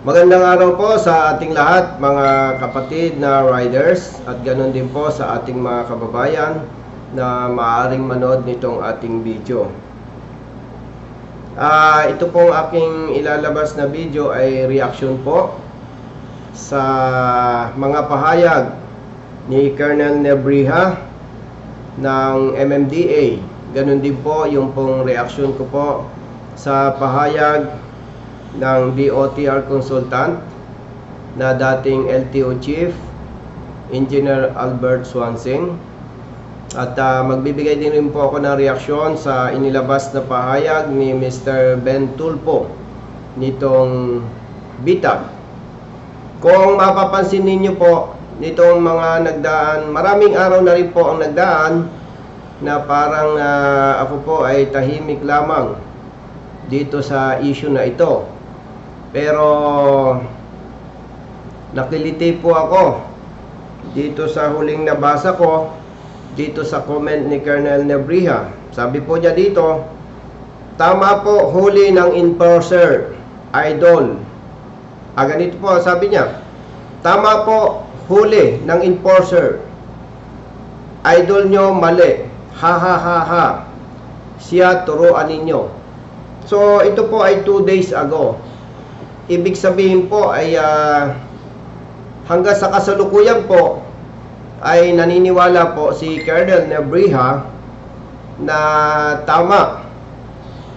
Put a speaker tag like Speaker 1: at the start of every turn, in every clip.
Speaker 1: Magandang araw po sa ating lahat, mga kapatid na riders, at ganoon din po sa ating mga kababayan na maaaring manood nitong ating video. Ito pong aking ilalabas na video ay reaction po sa mga pahayag ni Colonel Nebrija ng MMDA. Ganon din po yung pong reaction ko po sa pahayag ng DOTR consultant na dating LTO Chief Engineer Albert Swansing. At magbibigay din rin po ako ng reaksyon sa inilabas na pahayag ni Mr. Ben Tulfo nitong bitag. Kung mapapansin ninyo po, nitong mga nagdaan, maraming araw na rin po ang nagdaan na parang ako po ay tahimik lamang dito sa issue na ito. Pero nakiliti po ako dito sa huling nabasa ko dito sa comment ni Colonel Nebrija. Sabi po niya dito, tama po, huli ng enforcer, idol. Ganito po sabi niya, tama po, huli ng enforcer, idol nyo mali, ha ha ha ha, siya turuan ninyo. So ito po ay 2 days ago. Ibig sabihin po ay hanggang sa kasalukuyan po ay naniniwala po si Colonel Nebrija na tama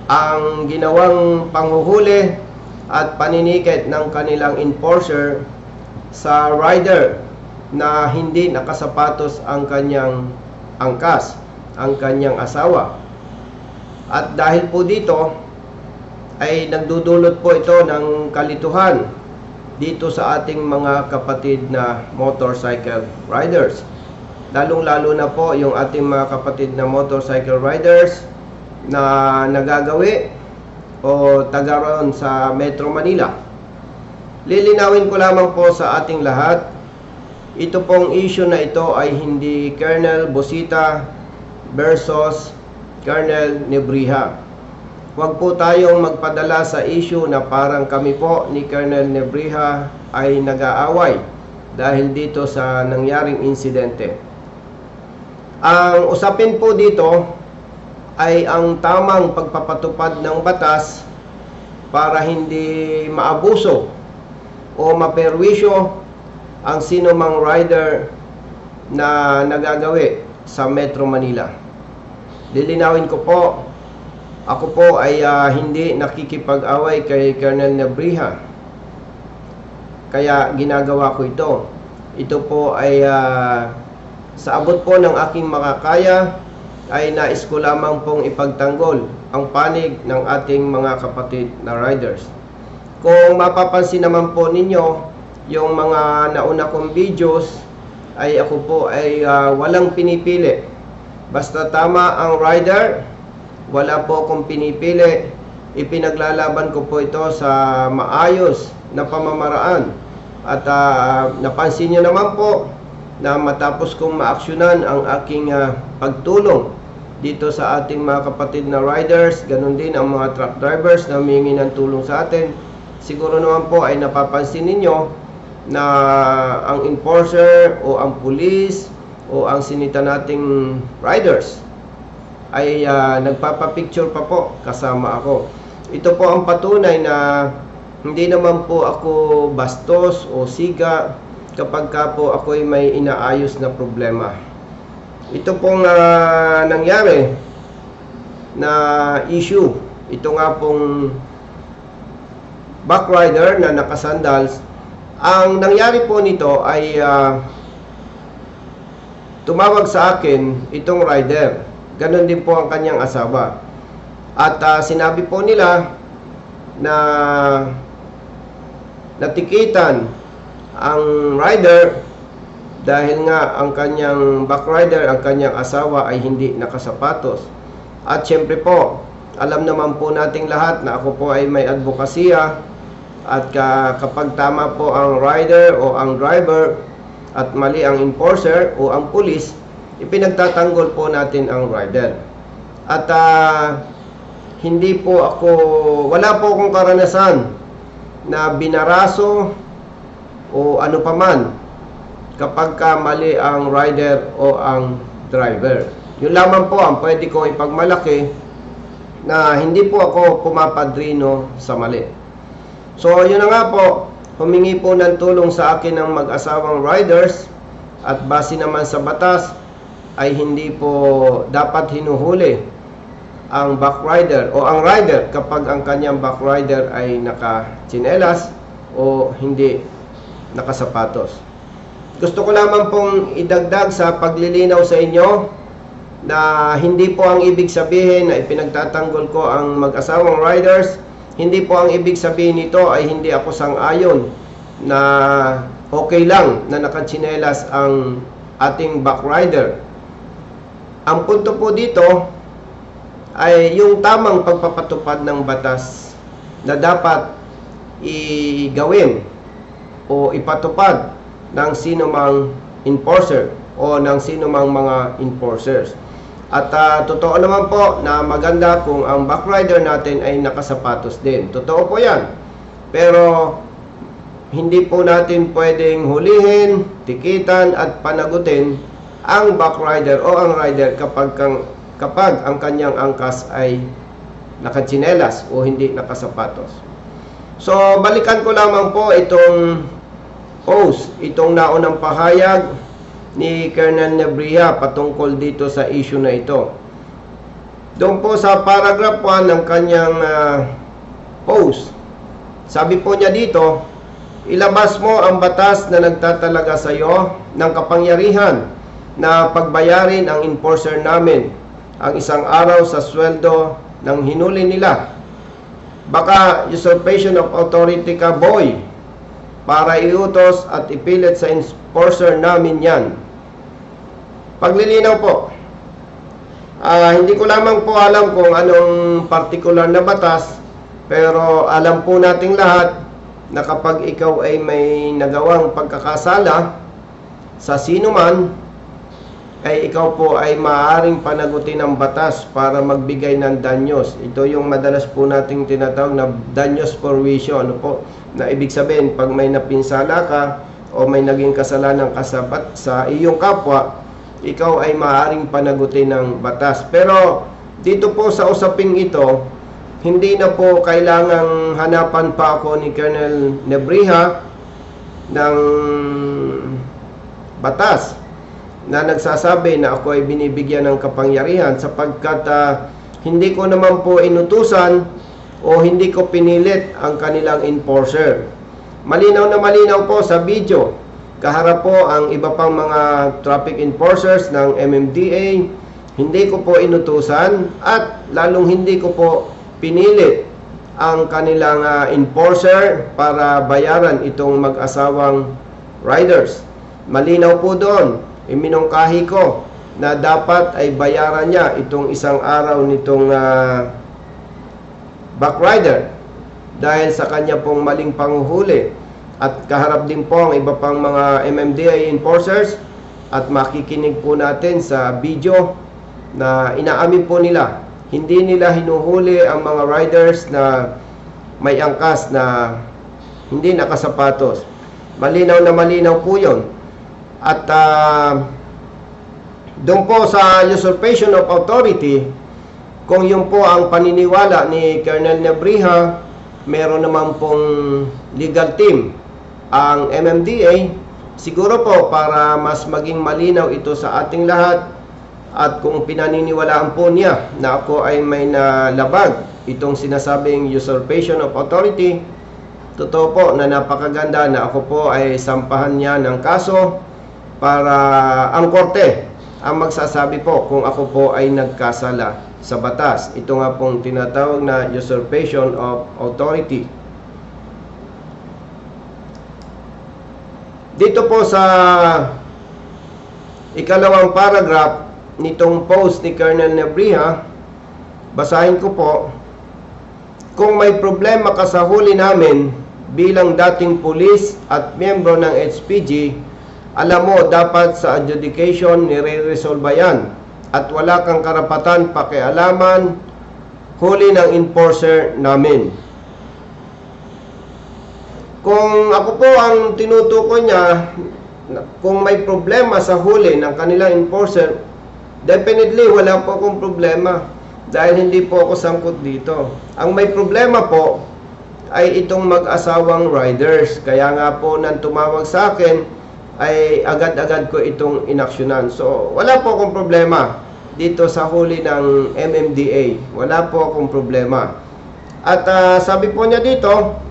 Speaker 1: ang ginawang panghuhuli at paninikit ng kanilang enforcer sa rider na hindi nakasapatos ang kanyang angkas, ang kanyang asawa. At dahil po dito ay nagdudulot po ito ng kalituhan dito sa ating mga kapatid na motorcycle riders. Lalong-lalo na po yung ating mga kapatid na motorcycle riders na nagagawi o taga-roon sa Metro Manila. Lilinawin ko lamang po sa ating lahat, ito pong issue na ito ay hindi Colonel Busita versus Colonel Nebrija. Huwag po tayong magpadala sa issue na parang kami po ni Colonel Nebrija ay nag-aaway dahil dito sa nangyaring insidente. Ang usapin po dito ay ang tamang pagpapatupad ng batas para hindi maabuso o maperwisyo ang sino mang rider na nagagawi sa Metro Manila. Lilinawin ko po, ako po ay hindi nakikipag-away kay Colonel Nebrija. Kaya ginagawa ko ito. Ito po ay sa abot po ng aking makakaya ay nais ko lamang pong ipagtanggol ang panig ng ating mga kapatid na riders. Kung mapapansin naman po ninyo, yung mga nauna kong videos ay ako po ay walang pinipili. Basta tama ang rider, wala po akong pinipili. Ipinaglalaban ko po ito sa maayos na pamamaraan. At napansin nyo naman po na matapos kong maaksyonan ang aking pagtulong dito sa ating mga kapatid na riders, ganun din ang mga truck drivers na humingi ng tulong sa atin. Siguro naman po ay napapansin ninyo na ang enforcer o ang police o ang sinita nating riders ay nagpapapicture pa po kasama ako. Ito po ang patunay na hindi naman po ako bastos o siga kapag ka po ako ay may inaayos na problema. Ito pong nangyari na issue, ito nga pong backrider na nakasandals, ang nangyari po nito ay tumawag sa akin itong rider. Ganon din po ang kanyang asawa. At sinabi po nila na natikitan ang rider dahil nga ang kanyang backrider, ang kanyang asawa ay hindi nakasapatos. At syempre po, alam naman po nating lahat na ako po ay may advokasya at kapag tama po ang rider o ang driver at mali ang enforcer o ang police, ipinagtatanggol po natin ang rider. At hindi po ako, wala po akong karanasan na binaraso o ano paman kapag ka mali ang rider o ang driver. Yun lamang po ang pwede kong ipagmalaki, na hindi po ako pumapadrino sa mali. So yun na nga po, humingi po ng tulong sa akin ng mag-asawang riders, at base naman sa batas ay hindi po dapat hinuhuli ang backrider o ang rider kapag ang kanyang backrider ay naka-tsinelas o hindi nakasapatos. Gusto ko lamang pong idagdag sa paglilinaw sa inyo na hindi po ang ibig sabihin na ipinagtatanggol ko ang mag-asawang riders. Hindi po ang ibig sabihin nito ay hindi ako sang-ayon na okay lang na nakatsinelas ang ating backrider. Ang punto po dito ay yung tamang pagpapatupad ng batas na dapat igawin o ipatupad ng sino mang enforcer o ng sino mang mga enforcers. At totoo naman po na maganda kung ang backrider natin ay nakasapatos din. Totoo po yan. Pero hindi po natin pwedeng hulihin, tikitan at panagutin ang backrider o ang rider kapag ang kanyang angkas ay nakatsinelas o hindi nakasapatos. So balikan ko lamang po itong post, itong naunang pahayag ni Colonel Nebria patungkol dito sa issue na ito. Doon po sa paragraph 1 ng kanyang post, sabi po niya dito, ilabas mo ang batas na nagtatalaga sa iyo ng kapangyarihan na pagbayarin ang enforcer namin ang isang araw sa sweldo ng hinuli nila. Baka usurpation of authority ka, boy, para iutos at ipilit sa enforcer namin yan. Paglilinaw po, hindi ko lamang po alam kung anong particular na batas, pero alam po nating lahat na kapag ikaw ay may nagawang pagkakasala sa sino man, ay ikaw po ay maaaring panagutin ng batas para magbigay ng danyos. Ito yung madalas po nating tinatawag na danyos for wisyo. Ano po? Na ibig sabihin, pag may napinsala ka o may naging kasalanan ka sa iyong kapwa, ikaw ay maaaring panagutin ng batas. Pero dito po sa usaping ito, hindi na po kailangang hanapan pa ako ni Colonel Nebria ng batas na nagsasabi na ako ay binibigyan ng kapangyarihan, sapagkat hindi ko naman po inutusan o hindi ko pinilit ang kanilang enforcer. Malinaw na malinaw po sa video, kaharap po ang iba pang mga traffic enforcers ng MMDA, hindi ko po inutusan at lalong hindi ko po pinilit ang kanilang enforcer para bayaran itong mag-asawang riders. Malinaw po doon, iminungkahi ko na dapat ay bayaran niya itong isang araw nitong backrider dahil sa kanya pong maling panguhuli. At kaharap din po ang iba pang mga MMDA enforcers, at makikinig po natin sa video na inaamin po nila, hindi nila hinuhuli ang mga riders na may angkas na hindi nakasapatos. Malinaw na malinaw po yun. At doon po sa usurpation of authority, kung yun po ang paniniwala ni Colonel Nebria, meron naman pong legal team ang MMDA. Siguro po para mas maging malinaw ito sa ating lahat, at kung pinaniniwalaan po niya na ako ay may nalabag itong sinasabing usurpation of authority, totoo po na napakaganda na ako po ay sampahan niya ng kaso para ang korte ang magsasabi po kung ako po ay nagkasala sa batas. Ito nga pong tinatawag na usurpation of authority. Dito po sa ikalawang paragraph nitong post ni Colonel Nebria, basahin ko po, kung may problema ka sa huli namin bilang dating pulis at miyembro ng HPG, alam mo dapat sa adjudication nire-resolve yan at wala kang karapatan pakialaman huli ng enforcer namin. Kung ako po ang tinutukoy niya, kung may problema sa huli ng kanilang enforcer, definitely wala po akong problema dahil hindi po ako sangkot dito. Ang may problema po ay itong mag-asawang riders. Kaya nga po nang tumawag sa akin ay agad-agad ko itong inaksyonan. So wala po akong problema dito sa huli ng MMDA. Wala po akong problema. At sabi po niya dito,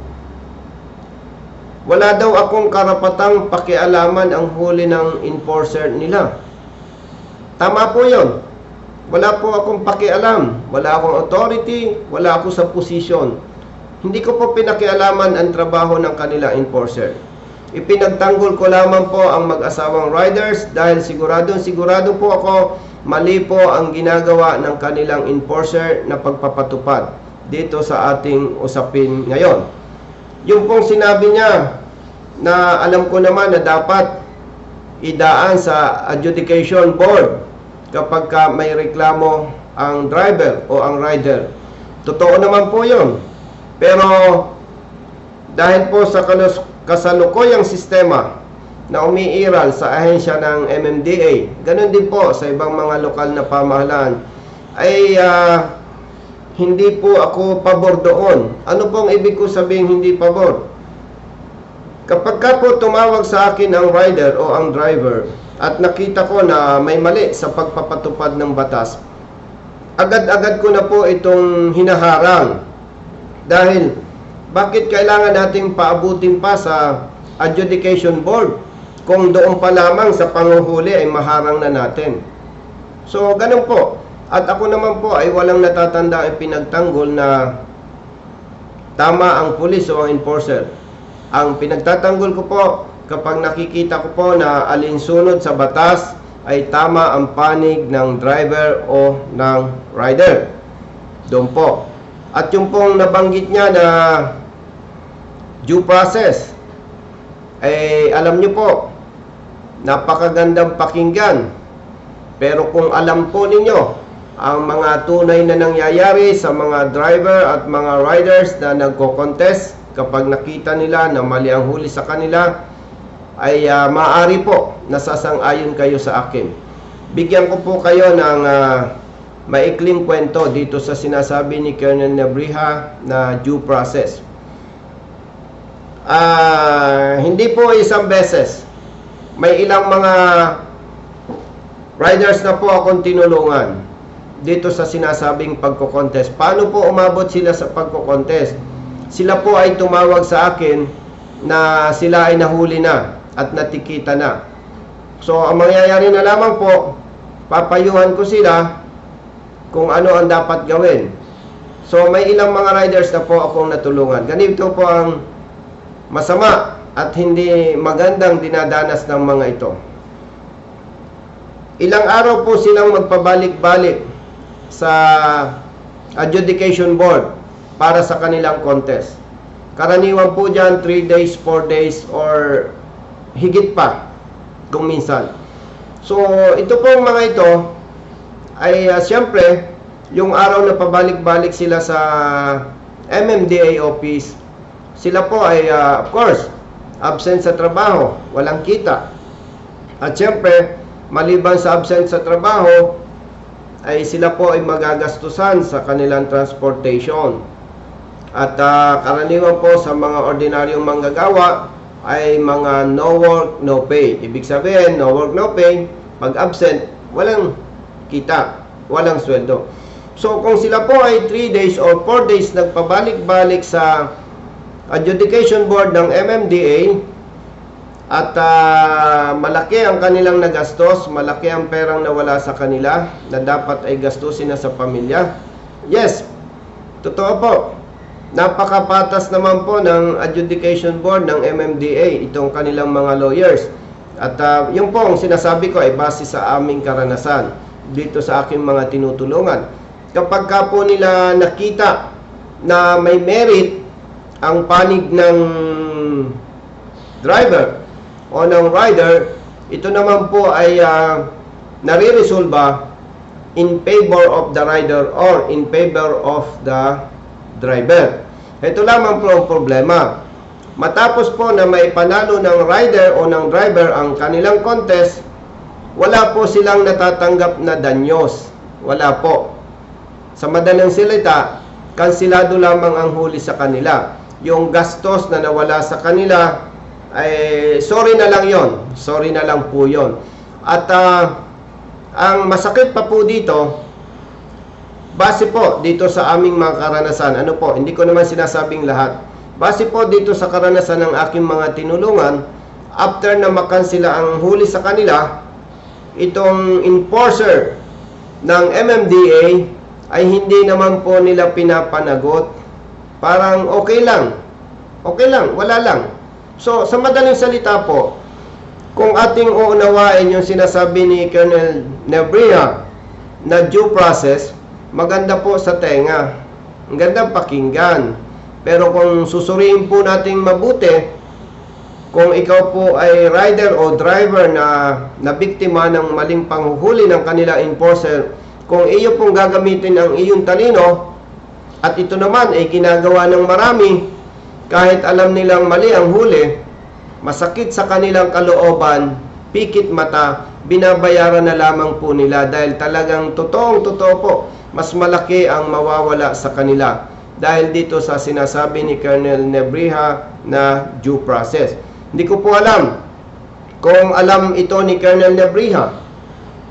Speaker 1: wala daw akong karapatang pakialaman ang huli ng enforcer nila. Tama po yun. Wala po akong pakialam. Wala akong authority. Wala ako sa posisyon. Hindi ko po pinakialaman ang trabaho ng kanilang enforcer. Ipinagtanggol ko lamang po ang mag-asawang riders dahil sigurado po ako mali po ang ginagawa ng kanilang enforcer na pagpapatupad dito sa ating usapin ngayon. Yung pong sinabi niya na alam ko naman na dapat idaan sa adjudication board kapag may reklamo ang driver o ang rider. Totoo naman po yun. Pero dahil po sa kasalukuyang sistema na umiiral sa ahensya ng MMDA, ganun din po sa ibang mga lokal na pamahalaan, ay hindi po ako pabor doon. Ano pong ibig ko sabihin hindi pabor? Kapag ka po tumawag sa akin ang rider o ang driver at nakita ko na may mali sa pagpapatupad ng batas, agad-agad ko na po itong hinaharang. Dahil bakit kailangan nating paabutin pa sa adjudication board kung doon pa lamang sa panguhuli ay maharang na natin? So ganun po. At ako naman po ay walang natatanda ay pinagtanggol na tama ang pulis o ang enforcer. Ang pinagtatanggol ko po kapag nakikita ko po na alinsunod sa batas ay tama ang panig ng driver o ng rider. Doon po. At yung pong nabanggit niya na due process, ay alam niyo po, napakagandang pakinggan. Pero kung alam po ninyo ang mga tunay na nangyayari sa mga driver at mga riders na nagko-contest, kapag nakita nila na mali ang huli sa kanila, ay maaari po nasasang-ayon kayo sa akin. Bigyan ko po kayo ng maikling kwento dito sa sinasabi ni Colonel Nebrija na due process. Hindi po isang beses. May ilang mga riders na po akong tinulungan dito sa sinasabing pagko-contest. Paano po umabot sila sa pagko-contest? Sila po ay tumawag sa akin na sila ay nahuli na at natikita na. So, ang mangyayari na lamang po, papayuhan ko sila kung ano ang dapat gawin. So, may ilang mga riders na po akong natulungan. Ganito po ang masama at hindi magandang dinadanas ng mga ito. Ilang araw po silang magpabalik-balik sa adjudication board para sa kanilang contest. Karaniwan po dyan 3 days, 4 days or higit pa kung minsan. So ito pong mga ito ay siyempre yung araw na pabalik-balik sila sa MMDA office, sila po ay of course absent sa trabaho, walang kita. At siyempre maliban sa absent sa trabaho ay sila po ay magagastusan sa kanilang transportation. At karaniwan po sa mga ordinaryong manggagawa ay mga no work, no pay. Ibig sabihin, no work, no pay. Pag absent, walang kita, walang sweldo. So kung sila po ay 3 days or 4 days nagpabalik-balik sa adjudication board ng MMDA at malaki ang kanilang nagastos, malaki ang perang nawala sa kanila na dapat ay gastusin na sa pamilya. Yes, totoo po. Napakapatas naman po ng adjudication board ng MMDA, itong kanilang mga lawyers. At yung po ang sinasabi ko ay base sa aming karanasan dito sa aking mga tinutulungan. Kapag ka po nila nakita na may merit ang panig ng driver o ng rider, ito naman po ay nare-resolba in favor of the rider or in favor of the driver. Ito lamang po ang problema. matapos po na may panalo ng rider o ng driver ang kanilang contest, wala po silang natatanggap na danyos. Wala po. Sa madaling salita, kansilado lamang ang huli sa kanila. Yung gastos na nawala sa kanila, ay sorry na lang yon. Sorry na lang po yon. At ang masakit pa po dito, base po dito sa aming mga karanasan, ano po, hindi ko naman sinasabing lahat. Base po dito sa karanasan ng aking mga tinulungan, after na makansila ang huli sa kanila, itong enforcer ng MMDA ay hindi naman po nila pinapanagot. Parang okay lang, wala lang. So, sa madaling salita po, kung ating uunawain yung sinasabi ni Colonel Nebria na due process, maganda po sa tenga, ang gandang pakinggan. Pero kung susuriin po nating mabuti, kung ikaw po ay rider o driver na biktima ng maling panghuhuli ng kanila enforcer, kung iyo pong gagamitin ang iyong talino, at ito naman ay ginagawa ng marami, kahit alam nilang mali ang huli, masakit sa kanilang kalooban, pikit mata, binabayaran na lamang po nila dahil talagang totoo po, mas malaki ang mawawala sa kanila dahil dito sa sinasabi ni Colonel Nebria na due process. Hindi ko po alam kung alam ito ni Colonel Nebria,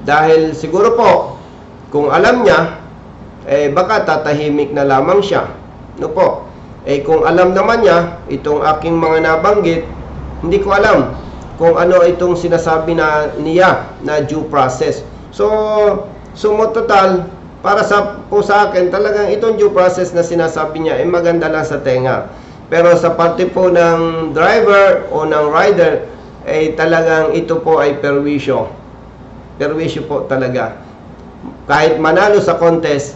Speaker 1: dahil siguro po kung alam niya, baka tatahimik na lamang siya. No po? Kung alam naman niya itong aking mga nabanggit, hindi ko alam kung ano itong sinasabi niya na due process. So total, para sa akin, talagang itong due process na sinasabi niya ay maganda lang sa tenga. Pero sa parte po ng driver o ng rider, talagang ito po ay perwisyo. Perwisyo po talaga. Kahit manalo sa contest,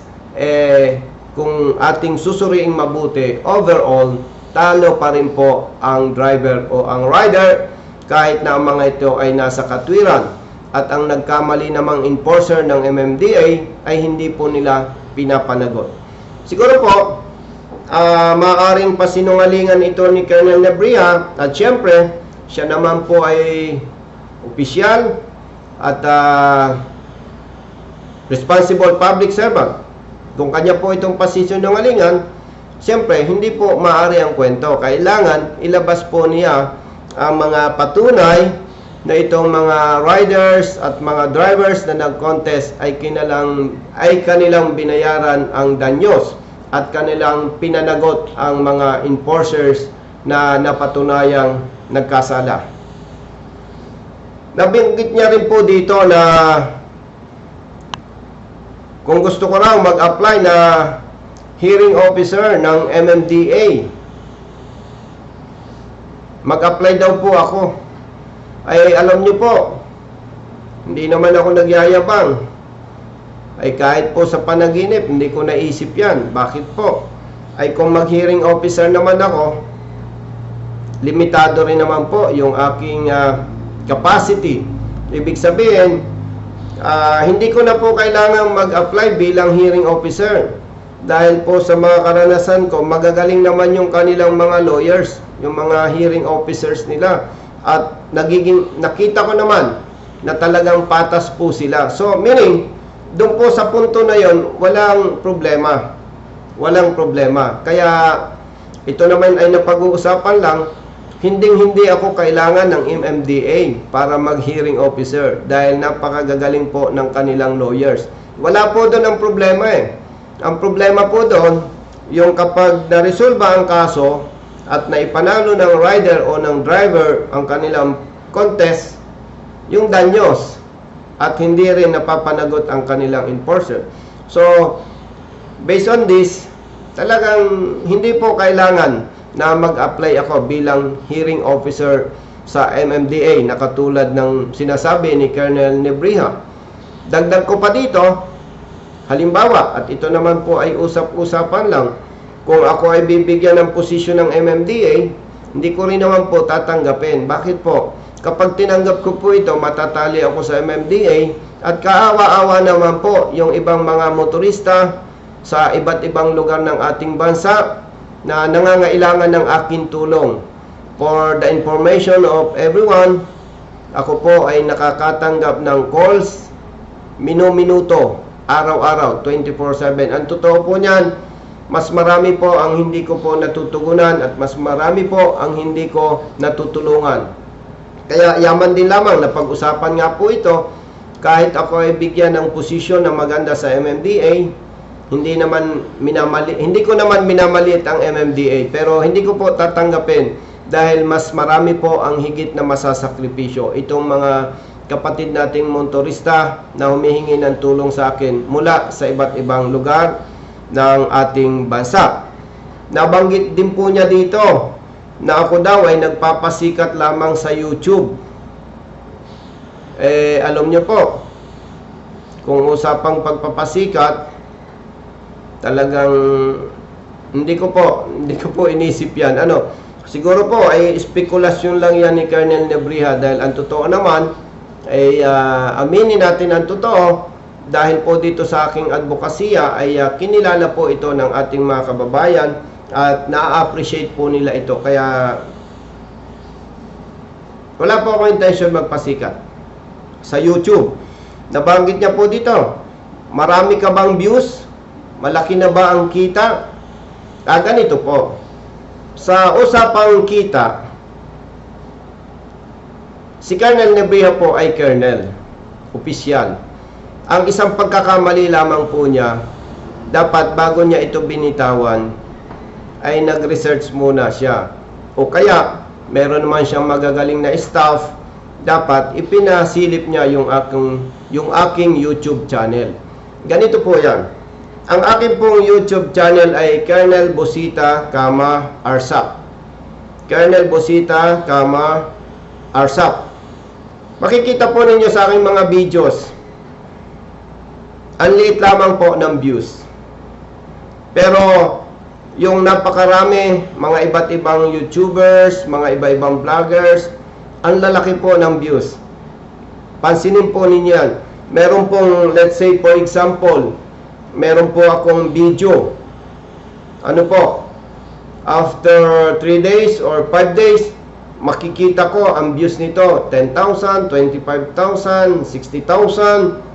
Speaker 1: kung ating susuriing mabuti, overall, talo pa rin po ang driver o ang rider kahit na ang mga ito ay nasa katwiran. At ang nagkamali namang enforcer ng MMDA ay hindi po nila pinapanagot. Siguro po, maaaring pasinungalingan ito ni Colonel Nebria, at syempre, siya naman po ay opisyal at responsible public servant. Kung kanya po itong pasinungalingan, siyempre, hindi po maaari ang kwento. Kailangan ilabas po niya ang mga patunay na itong mga riders at mga drivers na nag-contest ay kanilang binayaran ang danyos at kanilang pinanagot ang mga enforcers na napatunayang nagkasala. Nabanggit niya rin po dito na kung gusto ko raw mag-apply na hearing officer ng MMDA, mag-apply daw po ako. Ay alam niyo po, hindi naman ako nagyayabang. Ay kahit po sa panaginip, hindi ko naisip yan. Bakit po? Ay kung mag-hearing officer naman ako, limitado rin naman po yung aking capacity. Ibig sabihin, hindi ko na po kailangang mag-apply bilang hearing officer. Dahil po sa mga karanasan ko, magagaling naman yung kanilang mga lawyers, yung mga hearing officers nila. At nakita ko naman na talagang patas po sila. So, meaning, doon po sa punto na yon, walang problema. Walang problema. Kaya, ito naman ay napag-uusapan lang, hindi ako kailangan ng MMDA para mag-hearing officer dahil napakagagaling po ng kanilang lawyers. Wala po doon ang problema Ang problema po doon, yung kapag naresolba ang kaso, at naipanalo ng rider o ng driver ang kanilang contest, yung danyos, at hindi rin napapanagot ang kanilang enforcer. So, based on this, talagang hindi po kailangan na mag-apply ako bilang hearing officer sa MMDA na katulad ng sinasabi ni Colonel Nebria. Dagdag ko pa dito, halimbawa, at ito naman po ay usap-usapan lang, kung ako ay bibigyan ng posisyon ng MMDA, hindi ko rin naman po tatanggapin. Bakit po? Kapag tinanggap ko po ito, matatali ako sa MMDA at kaawa-awa naman po yung ibang mga motorista sa iba't ibang lugar ng ating bansa na nangangailangan ng aking tulong. For the information of everyone, ako po ay nakakatanggap ng calls minu-minuto, araw-araw, 24/7. Ang totoo po niyan, mas marami po ang hindi ko po natutugunan at mas marami po ang hindi ko natutulungan. Kaya yaman din lamang na pag-usapan nga po ito, kahit ako ay bigyan ng posisyon na maganda sa MMDA, hindi ko naman minamaliit ang MMDA, pero hindi ko po tatanggapin dahil mas marami po ang higit na masasakripisyo. Itong mga kapatid nating motorista na humihingi ng tulong sa akin mula sa iba't ibang lugar ng ating bansa. Nabanggit din po niya dito na ako daw ay nagpapasikat lamang sa YouTube. Alam niyo po, kung usapang pagpapasikat, talagang hindi ko po inisip yan. Siguro po ay spekulasyon lang yan ni Colonel Nebriha, dahil ang totoo naman ay aminin natin ang totoo. Dahil po dito sa aking advokasya ay kinilala po ito ng ating mga kababayan at na-appreciate po nila ito. Kaya wala po akong intention magpasikat sa YouTube. Nabanggit niya po dito, marami ka bang views? Malaki na ba ang kita? Ganito po. Sa usapang kita, si Colonel Nebriha po ay Colonel, opisyal. Ang isang pagkakamali lamang po niya, dapat bago niya ito binitawan, ay nag-research muna siya. O kaya, meron naman siyang magagaling na staff, dapat ipinasilip niya yung aking YouTube channel. Ganito po yan. Ang aking pong YouTube channel ay Colonel Bosita, Arsap. Colonel Bosita, Arsap. Makikita po ninyo sa aking mga videos, ang liit lamang po ng views. Pero yung napakarami, mga iba't ibang YouTubers, mga iba-ibang vloggers, ang lalaki po ng views. Pansinin po ninyo yan. Meron pong, let's say for example, meron po akong video. After 3 days or 5 days, makikita ko ang views nito, 10,000, 25,000, 60,000.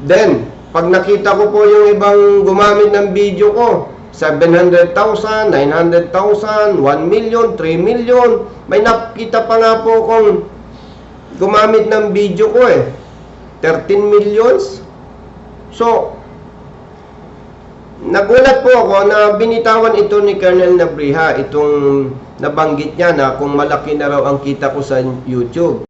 Speaker 1: Then, pag nakita ko po yung ibang gumamit ng video ko, 700,000, 900,000, 1 million, 3 million. May nakita pa nga po kung gumamit ng video ko 13 millions. So, nagulat po ako na binitawan ito ni Colonel Nebriha, itong nabanggit niya na kung malaki na raw ang kita ko sa YouTube.